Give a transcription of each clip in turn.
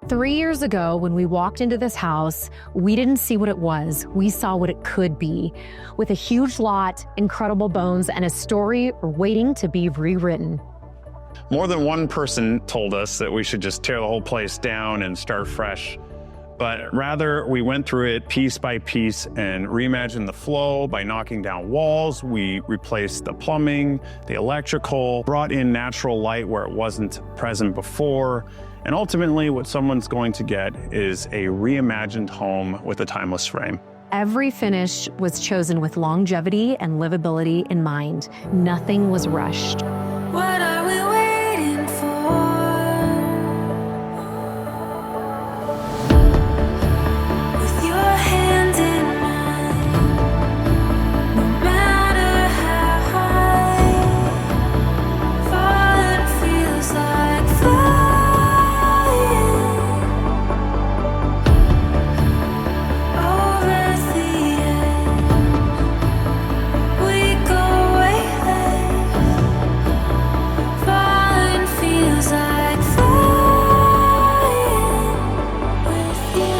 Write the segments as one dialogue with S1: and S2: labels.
S1: 3 years ago, when we walked into this house, we didn't see what it was. We saw what it could be, with a huge lot, incredible bones, and a story waiting to be rewritten.
S2: More than one person told us that we should just tear the whole place down and start fresh. But rather, we went through it piece by piece and reimagined the flow by knocking down walls. We replaced the plumbing, the electrical, brought in natural light where it wasn't present before. And ultimately, what someone's going to get is a reimagined home with a timeless frame.
S1: Every finish was chosen with longevity and livability in mind. Nothing was rushed.
S3: What are we waiting for? With your hand in mine, no matter how high, falling feels like flying. Over the edge, we go weightless. Falling feels like flying with you.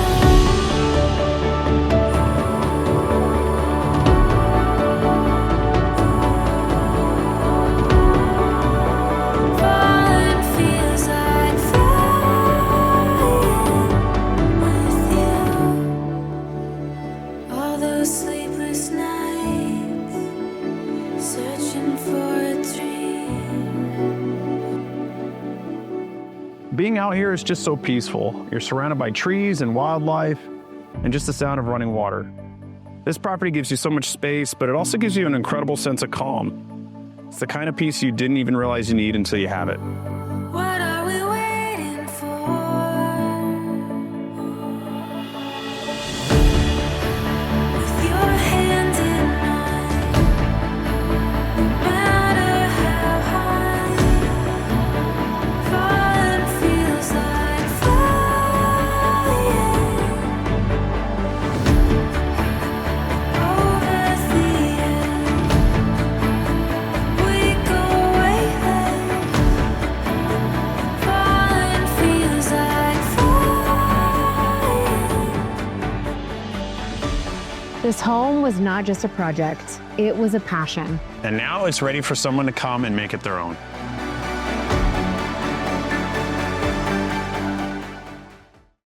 S3: Falling feels like flying with you. All those sleepless nights, searching for a dream.
S2: Being out here is just so peaceful. You're surrounded by trees and wildlife and just the sound of running water. This property gives you so much space, but it also gives you an incredible sense of calm. It's the kind of peace you didn't even realize you need until you have it.
S3: What are we waiting for? With your hand in mine, no matter how high, falling feels like flying. Over the edge, we go weightless. Falling feels like flying.
S1: This home was not just a project, it was a passion.
S2: And now it's ready for someone to come and make it their own.